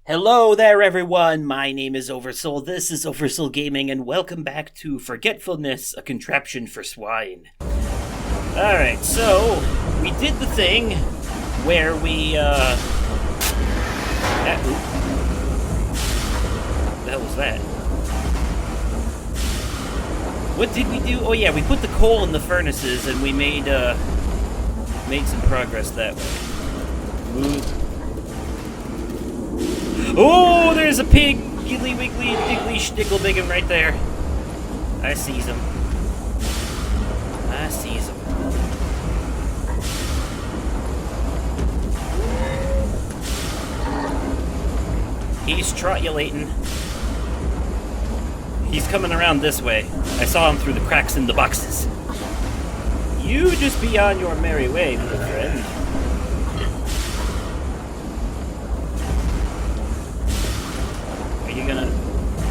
Hello there, everyone. My name is Oversoul. This is Oversoul Gaming, and welcome back to Forgetfulness, a contraption for swine. Alright, so we did the thing where we, what the hell was that? What did we do? Oh yeah, we put the coal in the furnaces and we made some progress that way. Move. Oh, there's a pig! Giggly wiggly diggly schnickle biggin right there. I sees him. I sees him. He's trotulating. He's coming around this way. I saw him through the cracks in the boxes. You just be on your merry way, little friend.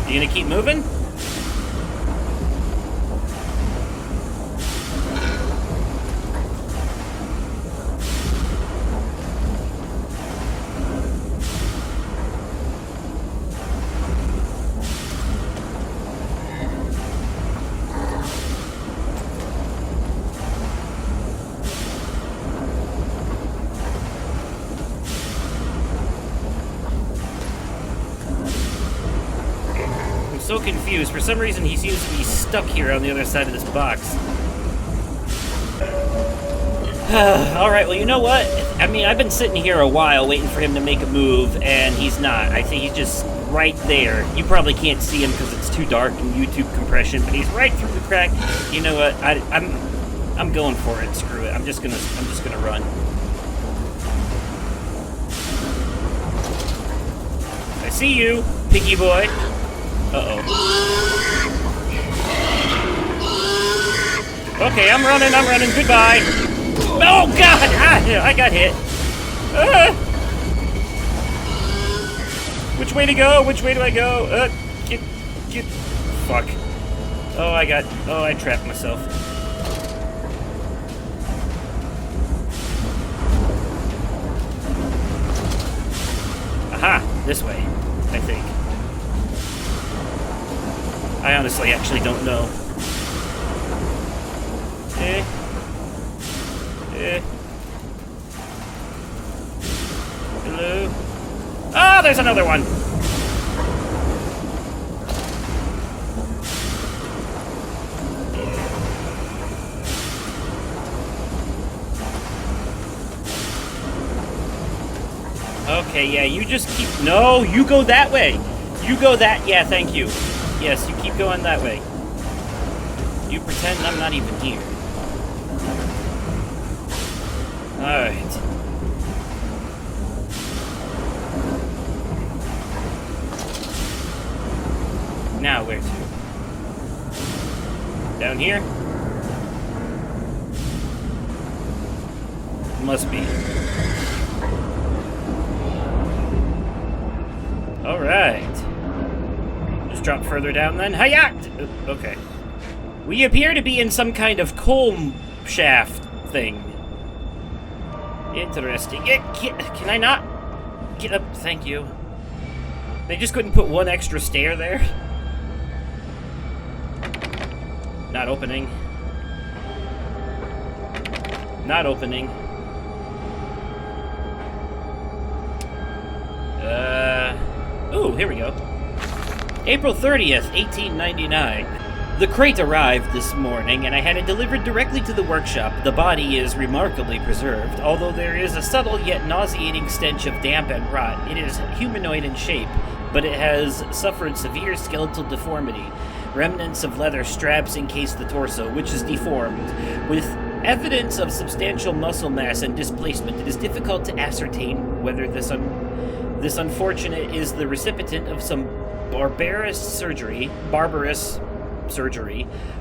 You gonna keep moving? So confused. For some reason, he seems to be stuck here on the other side of this box. Alright, well, you know what? I mean, I've been sitting here a while waiting for him to make a move, and he's not. I think he's just right there. You probably can't see him because it's too dark in YouTube compression, but he's right through the crack. You know what? I'm going for it. Screw it. I'm just gonna run. I see you, piggy boy. Uh-oh. Okay, I'm running, goodbye! Oh, God! I got hit! Which way to go? Which way do I go? Get... Fuck. I trapped myself. Aha! This way, I think. I honestly actually don't know. Hello? Ah, there's another one! Okay, yeah, you just keep... No, you go that way! You go that... Yeah, thank you. Yes, you keep going that way. You pretend I'm not even here. Alright. Now where to? Down here? Must be. Alright. Drop further down then. Hiya! Okay. We appear to be in some kind of coal shaft thing. Interesting. Can I not get up? Thank you. They just couldn't put one extra stair there? Not opening. Not opening. Ooh, here we go. April 30th, 1899. The crate arrived this morning, and I had it delivered directly to the workshop. The body is remarkably preserved, although there is a subtle yet nauseating stench of damp and rot. It is humanoid in shape, but it has suffered severe skeletal deformity. Remnants of leather straps encase the torso, which is deformed. With evidence of substantial muscle mass and displacement, it is difficult to ascertain whether this unfortunate is the recipient of some barbarous surgery,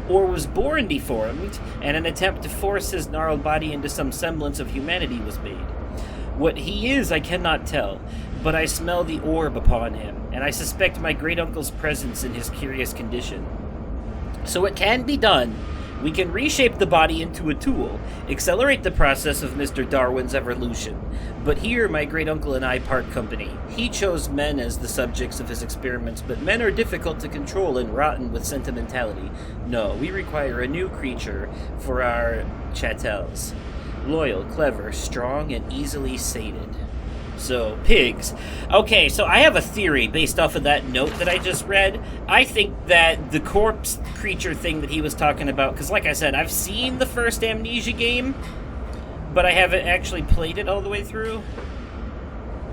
or was born deformed, and an attempt to force his gnarled body into some semblance of humanity was made. What he is, I cannot tell, but I smell the orb upon him, and I suspect my great-uncle's presence in his curious condition. So it can be done, We can reshape the body into a tool, accelerate the process of Mr. Darwin's evolution. But here, my great-uncle and I part company. He chose men as the subjects of his experiments, but men are difficult to control and rotten with sentimentality. No, we require a new creature for our chattels. Loyal, clever, strong, and easily sated. So, pigs. Okay, so I have a theory based off of that note that I just read. I think that the corpse creature thing that he was talking about, because like I said, I've seen the first Amnesia game, but I haven't actually played it all the way through.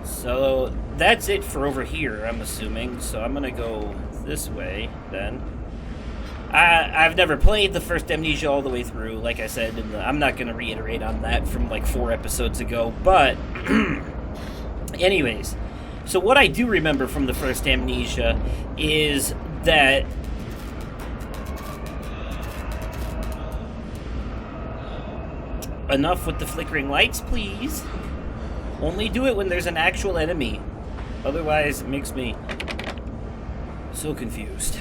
So, that's it for over here, I'm assuming. So I'm gonna go this way, then. I've never played the first Amnesia all the way through, like I said, and I'm not gonna reiterate on that from like 4 episodes ago, but... Anyways, so what I do remember from the first Amnesia is that enough with the flickering lights, please. Only do it when there's an actual enemy. Otherwise, it makes me so confused.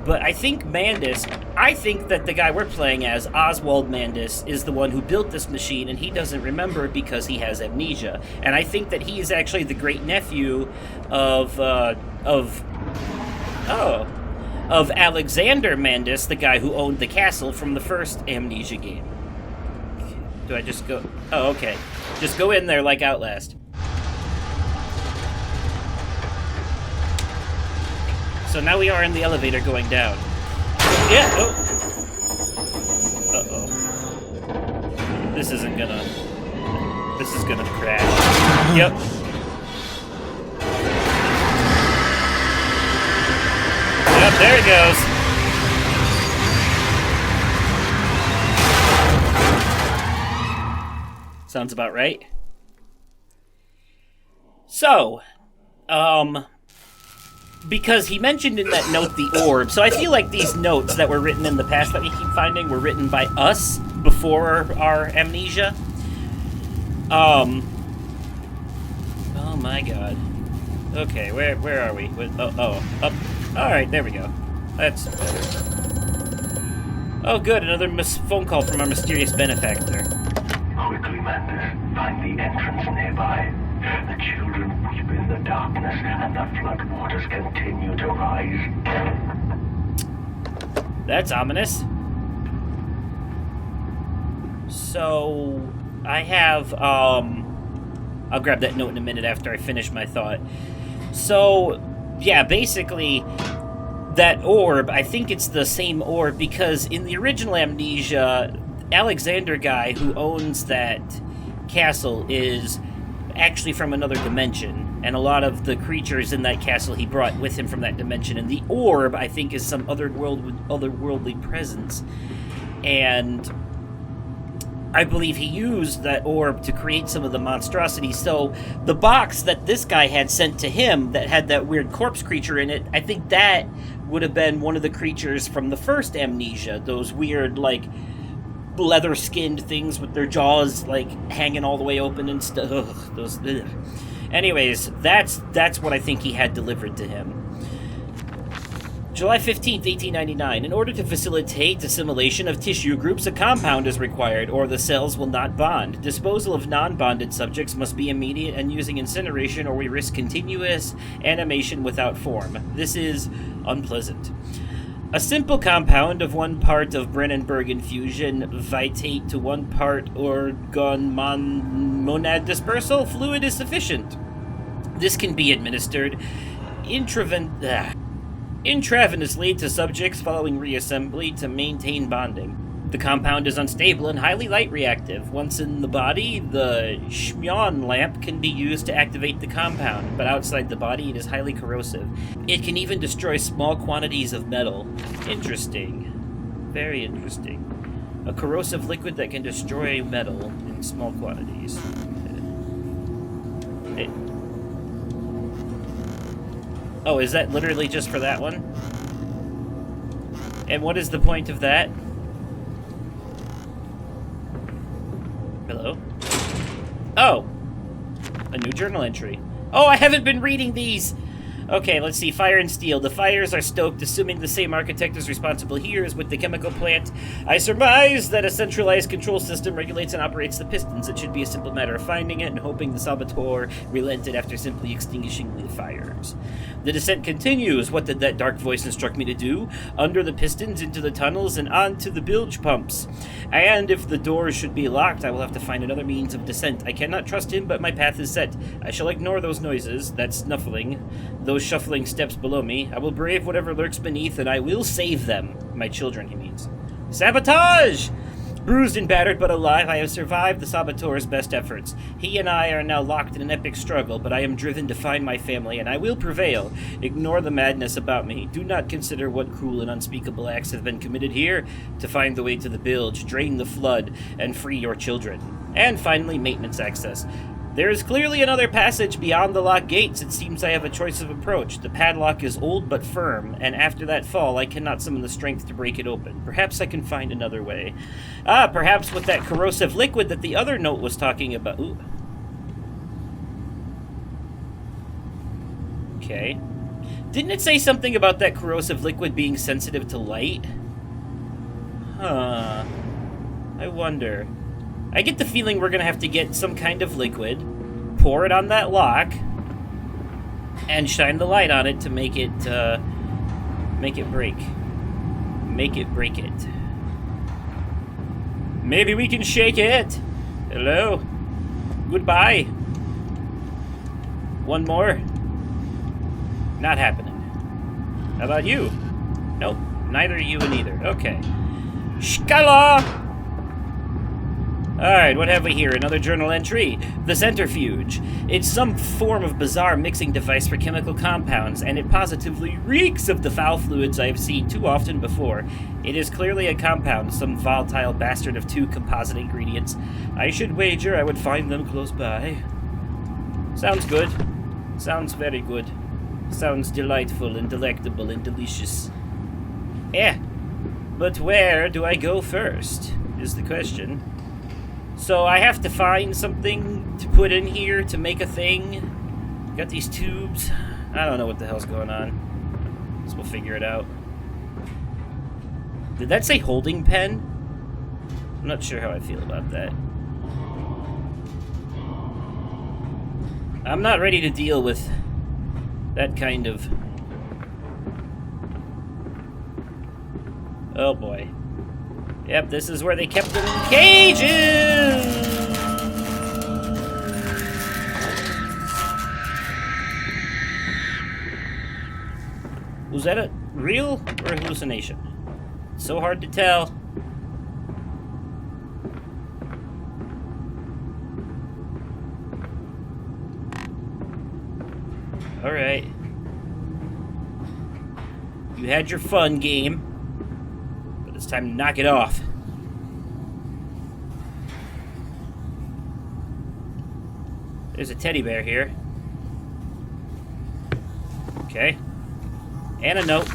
But I think that the guy we're playing as, Oswald Mandis, is the one who built this machine, and he doesn't remember it because he has amnesia. And I think that he is actually the great-nephew of Alexander Mandis, the guy who owned the castle from the first Amnesia game. Do I just go... Oh, okay. Just go in there like Outlast. So now we are in the elevator going down. Yeah, oh. Uh-oh. This is gonna crash. Yep. Yep, there it goes. Sounds about right. So, because he mentioned in that note the orb, so I feel like these notes that were written in the past that we keep finding were written by us before our amnesia. Oh my god. Okay, where are we? Up. Alright, there we go. That's better. Oh good, another phone call from our mysterious benefactor. Quickly, Mandis, find the entrance nearby. The children weep in the darkness, and the floodwaters continue to rise. That's ominous. So, I have, I'll grab that note in a minute after I finish my thought. So, yeah, basically, that orb, I think it's the same orb, because in the original Amnesia, Alexander guy who owns that castle is actually from another dimension, and a lot of the creatures in that castle he brought with him from that dimension, and the orb, I think, is some otherworldly presence, and I believe he used that orb to create some of the monstrosities. So the box that this guy had sent to him that had that weird corpse creature in it, I think that would have been one of the creatures from the first Amnesia, those weird, like, leather-skinned things with their jaws, like, hanging all the way open and stuff. Ugh. Anyways, that's what I think he had delivered to him. July 15th, 1899. In order to facilitate assimilation of tissue groups, a compound is required, or the cells will not bond. Disposal of non-bonded subjects must be immediate and using incineration, or we risk continuous animation without form. This is unpleasant. A simple compound of 1 part of Brennenberg infusion, vitate to 1 part organ monad dispersal fluid is sufficient. This can be administered intravenously to subjects following reassembly to maintain bonding. The compound is unstable and highly light reactive. Once in the body, the Schmion lamp can be used to activate the compound, but outside the body it is highly corrosive. It can even destroy small quantities of metal. Interesting. Very interesting. A corrosive liquid that can destroy metal in small quantities. Oh, is that literally just for that one? And what is the point of that? Hello? Oh! A new journal entry. Oh, I haven't been reading these! Okay, let's see. Fire and steel. The fires are stoked, assuming the same architect is responsible here as with the chemical plant. I surmise that a centralized control system regulates and operates the pistons. It should be a simple matter of finding it and hoping the saboteur relented after simply extinguishing the fires. The descent continues. What did that dark voice instruct me to do? Under the pistons, into the tunnels, and onto the bilge pumps. And if the doors should be locked, I will have to find another means of descent. I cannot trust him, but my path is set. I shall ignore those noises, that snuffling, those shuffling steps below me. I will brave whatever lurks beneath, and I will save them. My children, he means. Sabotage! Bruised and battered but alive, I have survived the saboteur's best efforts. He and I are now locked in an epic struggle, but I am driven to find my family, and I will prevail. Ignore the madness about me. Do not consider what cruel and unspeakable acts have been committed here. To find the way to the bilge, drain the flood, and free your children. And finally, maintenance access. There is clearly another passage beyond the locked gates. It seems I have a choice of approach. The padlock is old but firm, and after that fall, I cannot summon the strength to break it open. Perhaps I can find another way. Perhaps with that corrosive liquid that the other note was talking about. Ooh. Okay. Didn't it say something about that corrosive liquid being sensitive to light? Huh. I wonder. I get the feeling we're gonna have to get some kind of liquid, pour it on that lock, and shine the light on it to make it break. Make it break it. Maybe we can shake it. Hello? Goodbye. One more. Not happening. How about you? Nope. Neither you and either. Okay. Shkala! Alright, what have we here? Another journal entry. The centrifuge. It's some form of bizarre mixing device for chemical compounds, and it positively reeks of the foul fluids I have seen too often before. It is clearly a compound, some volatile bastard of two composite ingredients. I should wager I would find them close by. Sounds good. Sounds very good. Sounds delightful and delectable and delicious. But where do I go first, is the question. So I have to find something to put in here to make a thing. Got these tubes. I don't know what the hell's going on. So we'll figure it out. Did that say holding pen? I'm not sure how I feel about that. I'm not ready to deal with that kind of... Oh boy. Yep, this is where they kept them in cages! Was that a real or hallucination? It's so hard to tell. Alright. You had your fun game. It's time to knock it off. There's a teddy bear here. Okay. And a note.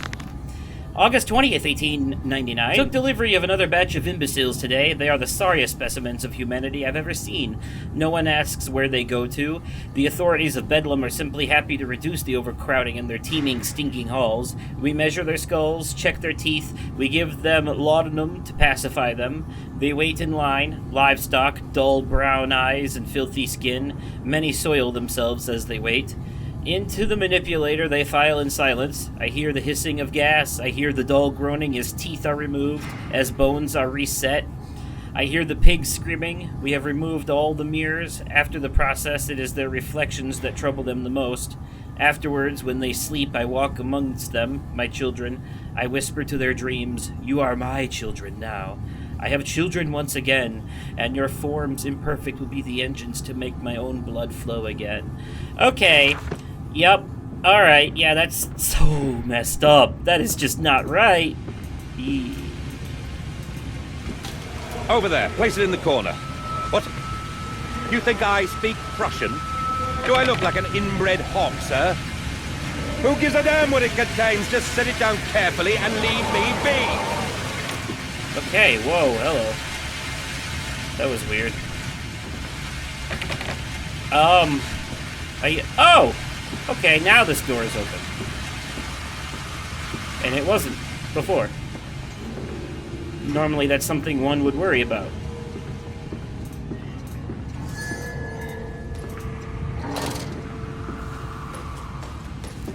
August 20th, 1899. Took delivery of another batch of imbeciles today. They are the sorriest specimens of humanity I've ever seen. No one asks where they go to. The authorities of Bedlam are simply happy to reduce the overcrowding in their teeming, stinking halls. We measure their skulls, check their teeth. We give them laudanum to pacify them. They wait in line. Livestock, dull brown eyes and filthy skin. Many soil themselves as they wait. Into the manipulator they file in silence. I hear the hissing of gas. I hear the dull groaning as teeth are removed, as bones are reset. I hear the pigs screaming. We have removed all the mirrors. After the process, it is their reflections that trouble them the most. Afterwards, when they sleep, I walk amongst them, my children. I whisper to their dreams, "You are my children now. I have children once again, and your forms imperfect will be the engines to make my own blood flow again." Okay. Yep. Alright, yeah, that's so messed up. That is just not right. Over there, place it in the corner. What? You think I speak Prussian? Do I look like an inbred hog, sir? Who gives a damn what it contains? Just set it down carefully and leave me be. Okay, whoa, hello. That was weird. Oh! Okay, now this door is open. And it wasn't before. Normally that's something one would worry about.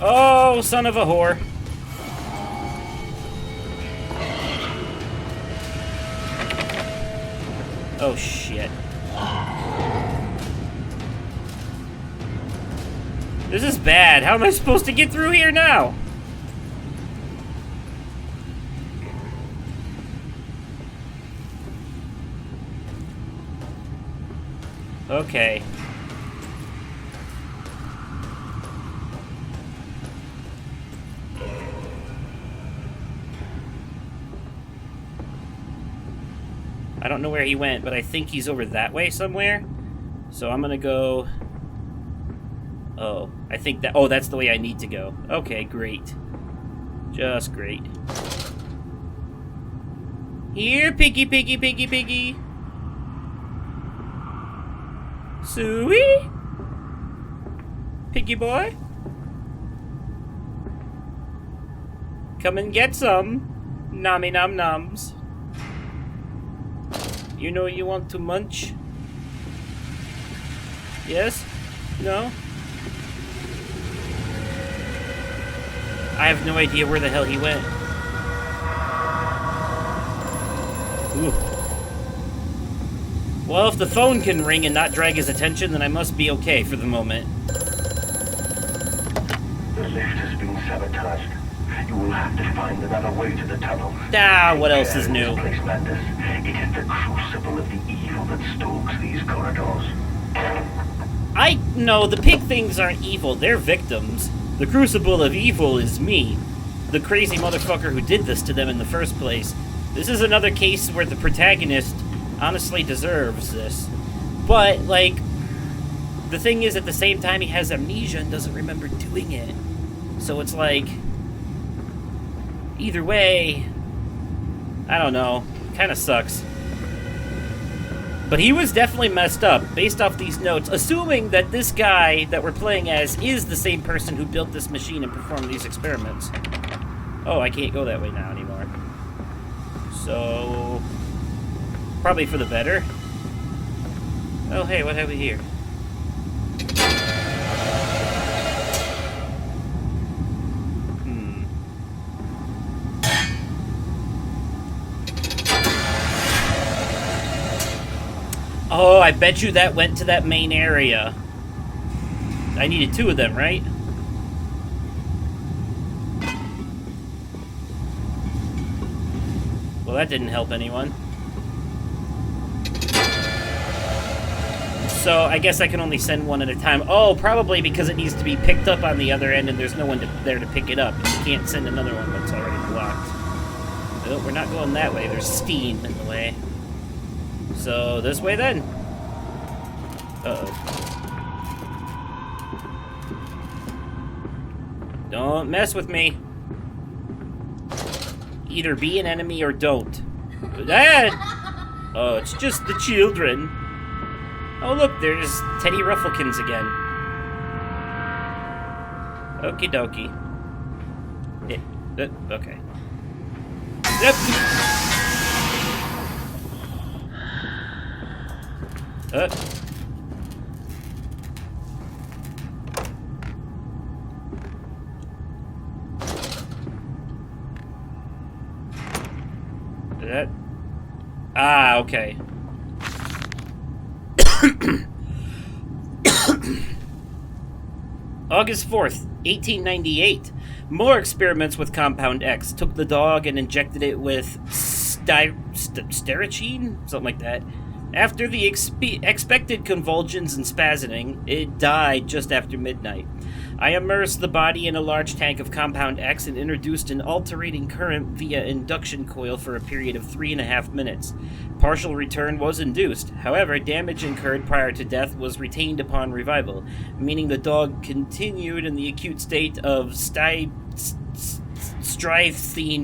Oh, son of a whore. Oh, shit. This is bad. How am I supposed to get through here now? Okay. I don't know where he went, but I think he's over that way somewhere. So I'm gonna go... Oh, I think that... Oh, that's the way I need to go. Okay, great. Just great. Here, piggy, piggy, piggy, piggy. Suey? Piggy boy? Come and get some. Nommy nom noms. You know you want to munch? Yes? No? I have no idea where the hell he went. Ooh. Well, if the phone can ring and not drag his attention, then I must be okay for the moment. The lift has been sabotaged. You will have to find another way to the tunnel. Ah, what else is new? This place, Mandus. It is the crucible of the evil that stalks these corridors. No, the pig things aren't evil, they're victims. The crucible of evil is me, the crazy motherfucker who did this to them in the first place. This is another case where the protagonist honestly deserves this. But, like, the thing is, at the same time, he has amnesia and doesn't remember doing it. So it's like, either way, I don't know, kind of sucks. But he was definitely messed up, based off these notes, assuming that this guy that we're playing as is the same person who built this machine and performed these experiments. Oh, I can't go that way now anymore. So, probably for the better. Oh, hey, what have we here? Oh, I bet you that went to that main area. I needed 2 of them, right? Well, that didn't help anyone. So, I guess I can only send one at a time. Oh, probably because it needs to be picked up on the other end and there's no one there to pick it up. You can't send another one that's already blocked. Oh, we're not going that way. There's steam in the way. So, this way then. Uh-oh. Don't mess with me. Either be an enemy or don't. Ah! Oh, it's just the children. Oh, look, there's Teddy Rufflekins again. Okie dokie. Okay. Yep. Ah, okay. August 4th, 1898. More experiments with Compound X. Took the dog and injected it with stericine? Something like that. After the expected convulsions and spasming, it died just after midnight. I immersed the body in a large tank of Compound X and introduced an alternating current via induction coil for a period of 3.5 minutes. Partial return was induced. However, damage incurred prior to death was retained upon revival, meaning the dog continued in the acute state of strychnine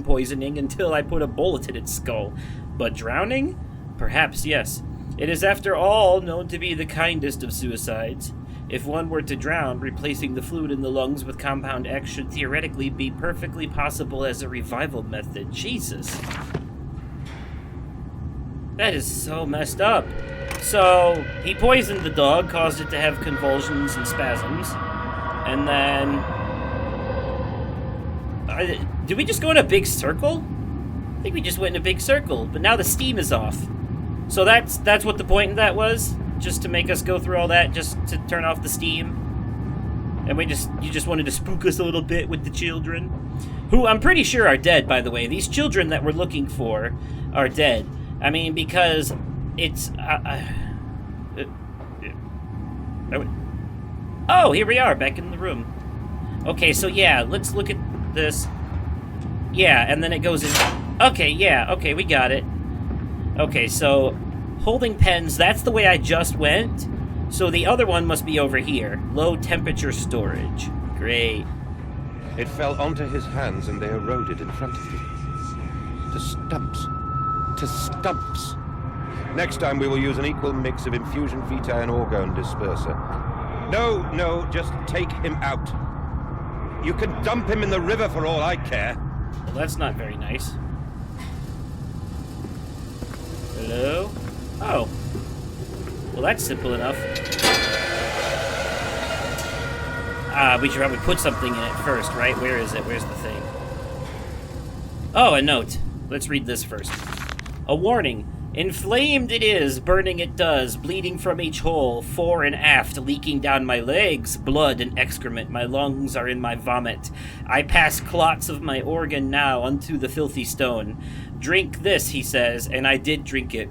poisoning until I put a bullet in its skull. But drowning? Perhaps yes. It is, after all, known to be the kindest of suicides. If one were to drown, replacing the fluid in the lungs with Compound X should theoretically be perfectly possible as a revival method. Jesus. That is so messed up. So, he poisoned the dog, caused it to have convulsions and spasms, and then... did we just go in a big circle? I think we just went in a big circle, but now the steam is off. So that's what the point of that was? Just to make us go through all that, just to turn off the steam? And you just wanted to spook us a little bit with the children? Who I'm pretty sure are dead, by the way. These children that we're looking for are dead. I mean, because it's... oh, here we are, back in the room. Okay, so yeah, let's look at this. Yeah, and then it goes in... Okay, yeah, okay, we got it. Okay, so holding pens, that's the way I just went. So the other one must be over here. Low temperature storage. Great. It fell onto his hands and they eroded in front of him. To stumps. To stumps. Next time we will use an equal mix of infusion vitae and orgone disperser. No, just take him out. You can dump him in the river for all I care. Well, that's not very nice. Hello? Oh. Well, that's simple enough. We should probably put something in it first, right? Where is it? Where's the thing? Oh, a note. Let's read this first. A warning. Inflamed it is, burning it does, bleeding from each hole, fore and aft, leaking down my legs, blood and excrement, my lungs are in my vomit. I pass clots of my organ now unto the filthy stone. Drink this, he says, and I did drink it.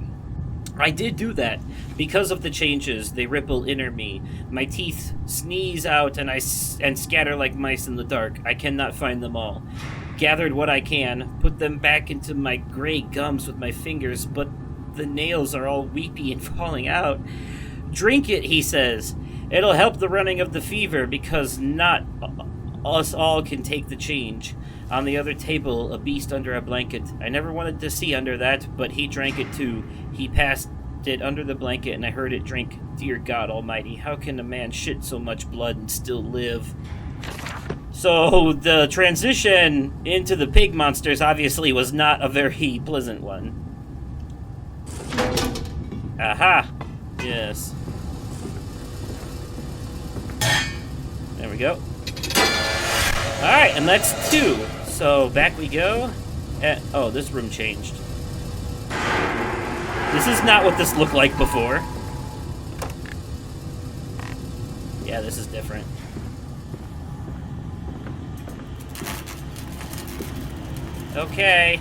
I did do that. Because of the changes, they ripple inner me. My teeth sneeze out and scatter like mice in the dark. I cannot find them all. Gathered what I can, put them back into my gray gums with my fingers, but the nails are all weepy and falling out. Drink it, he says. It'll help the running of the fever, because not us all can take the change. On the other table, a beast under a blanket. I never wanted to see under that, but he drank it too. He passed it under the blanket, and I heard it drink. Dear God Almighty, how can a man shit so much blood and still live? So, the transition into the pig monsters obviously was not a very pleasant one. Aha! Yes. There we go. Alright, and that's 2. So, back we go. Oh, this room changed. This is not what this looked like before. Yeah, this is different. Okay.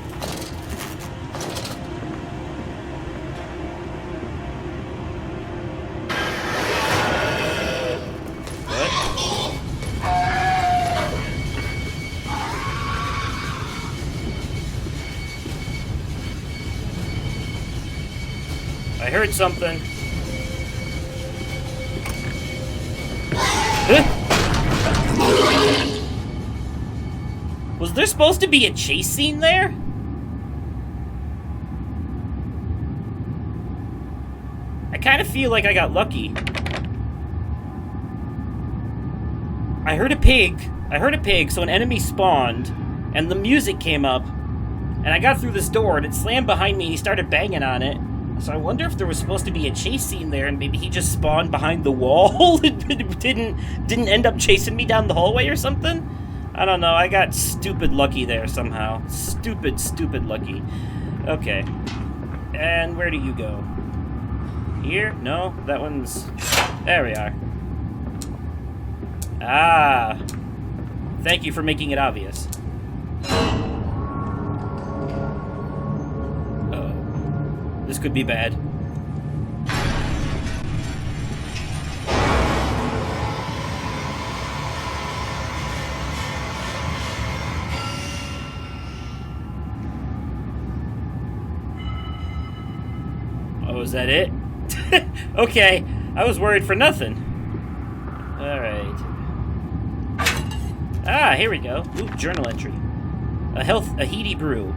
I heard something. Was there supposed to be a chase scene there? I kind of feel like I got lucky. I heard a pig, so an enemy spawned, and the music came up, and I got through this door, and it slammed behind me, and he started banging on it. So I wonder if there was supposed to be a chase scene there, and maybe he just spawned behind the wall and didn't end up chasing me down the hallway or something? I don't know, I got stupid lucky there somehow. Stupid lucky. Okay. And where do you go? Here? No, that one's... There we are. Ah. Thank you for making it obvious. This could be bad. Oh, is that it? Okay, I was worried for nothing. Alright. Ah, here we go. Ooh, journal entry. A heady brew.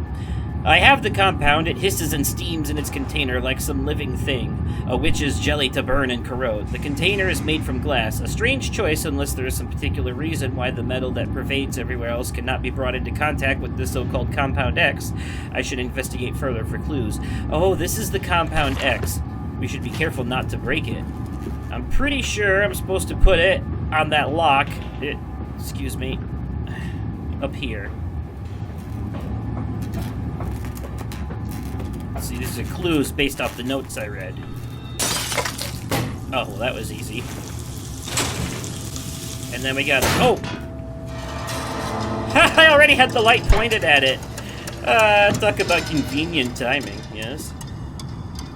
I have the compound. It hisses and steams in its container like some living thing, a witch's jelly to burn and corrode. The container is made from glass, a strange choice unless there is some particular reason why the metal that pervades everywhere else cannot be brought into contact with the so-called Compound X. I should investigate further for clues. Oh, this is the Compound X. We should be careful not to break it. I'm pretty sure I'm supposed to put it on that lock. Excuse me. Up here. See, these are clues based off the notes I read. Oh, well, that was easy. And then we got... Oh! I already had the light pointed at it. Talk about convenient timing, yes?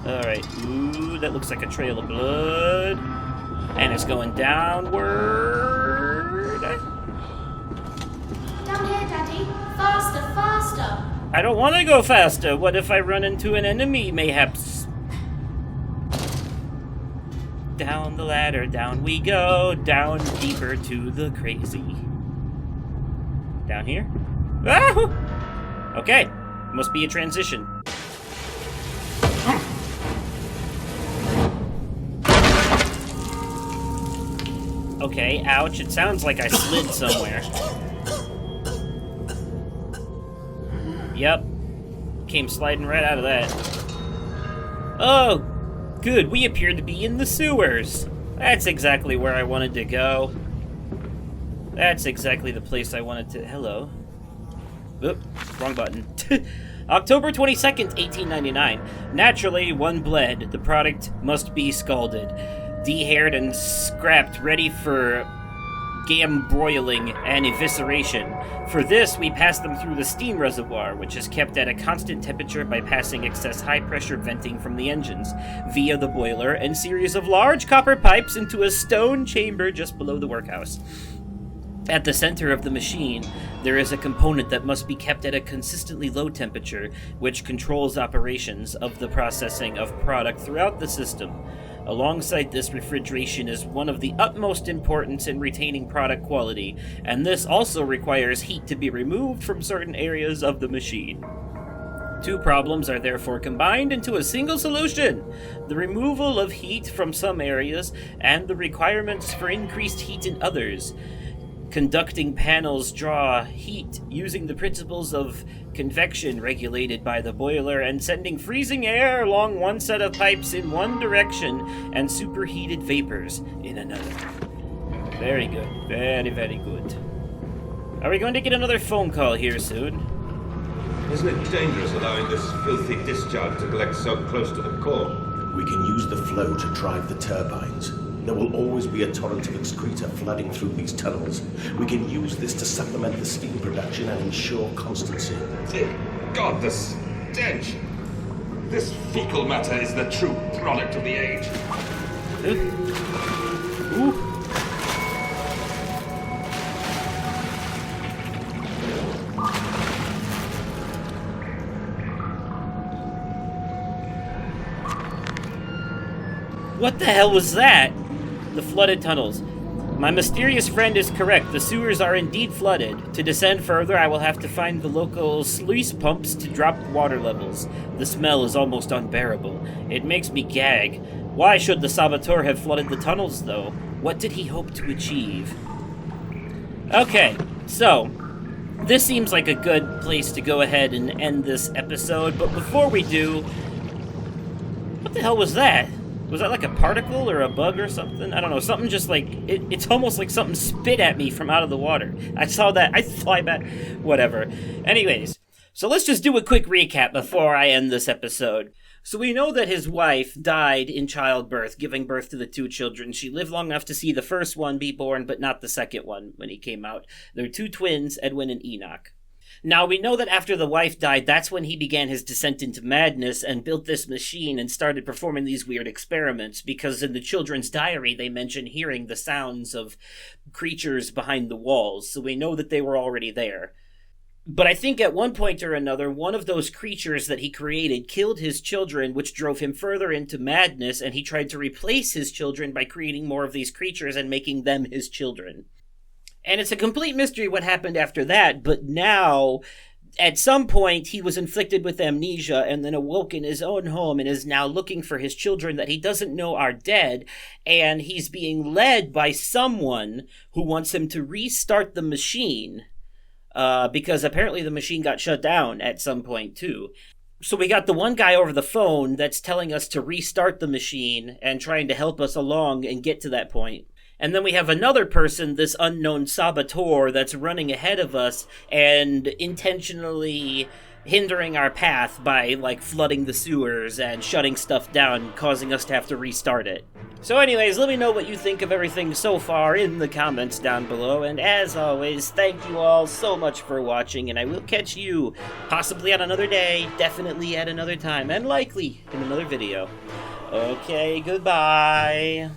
Alright, ooh, that looks like a trail of blood. And it's going downward. Down here, Daddy. Faster, faster. I don't want to go faster. What if I run into an enemy, mayhaps? Down the ladder, down we go. Down deeper to the crazy. Down here? Ah! Okay, must be a transition. Okay, ouch, it sounds like I slid somewhere. Yep. Came sliding right out of that. Oh, good. We appear to be in the sewers. That's exactly where I wanted to go. That's exactly the place I wanted to... Hello. Oop, wrong button. October 22nd, 1899. Naturally, one bled. The product must be scalded, dehaired and scrapped, ready for gambroiling and evisceration. For this, we pass them through the steam reservoir, which is kept at a constant temperature by passing excess high-pressure venting from the engines, via the boiler and series of large copper pipes into a stone chamber just below the workhouse. At the center of the machine, there is a component that must be kept at a consistently low temperature, which controls operations of the processing of product throughout the system. Alongside this, refrigeration is one of the utmost importance in retaining product quality, and this also requires heat to be removed from certain areas of the machine. Two problems are therefore combined into a single solution: the removal of heat from some areas and the requirements for increased heat in others. Conducting panels draw heat using the principles of convection regulated by the boiler and sending freezing air along one set of pipes in one direction and superheated vapors in another. Very good. Very, very good. Are we going to get another phone call here soon? Isn't it dangerous allowing this filthy discharge to collect so close to the core? We can use the flow to drive the turbines. There will always be a torrent of excreta flooding through these tunnels. We can use this to supplement the steam production and ensure constancy. Dear God, the stench! This fecal matter is the true product of the age. Ooh. What the hell was that? The flooded tunnels. My mysterious friend is correct. The sewers are indeed flooded. To descend further, I will have to find the local sluice pumps to drop water levels. The smell is almost unbearable. It makes me gag. Why should the saboteur have flooded the tunnels, though? What did he hope to achieve? Okay, so this seems like a good place to go ahead and end this episode, but before we do, what the hell was that? Was that like a particle or a bug or something? I don't know, something just like, it's almost like something spit at me from out of the water. I saw that, I thought that, whatever. Anyways, so let's just do a quick recap before I end this episode. So we know that his wife died in childbirth, giving birth to the two children. She lived long enough to see the first one be born, but not the second one when he came out. There were two twins, Edwin and Enoch. Now, we know that after the wife died, that's when he began his descent into madness and built this machine and started performing these weird experiments, because in the children's diary, they mention hearing the sounds of creatures behind the walls, so we know that they were already there. But I think at one point or another, one of those creatures that he created killed his children, which drove him further into madness, and he tried to replace his children by creating more of these creatures and making them his children. And it's a complete mystery what happened after that, but now At some point, he was inflicted with amnesia and then awoke in his own home and is now looking for his children that he doesn't know are dead. And he's being led by someone who wants him to restart the machine. Because apparently the machine got shut down at some point, too. So we got the one guy over the phone that's telling us to restart the machine and trying to help us along and get to that point. And then we have another person, this unknown saboteur, that's running ahead of us and intentionally hindering our path by, like, flooding the sewers and shutting stuff down, causing us to have to restart it. So anyways, let me know what you think of everything so far in the comments down below, and as always, thank you all so much for watching, and I will catch you possibly on another day, definitely at another time, and likely in another video. Okay, goodbye.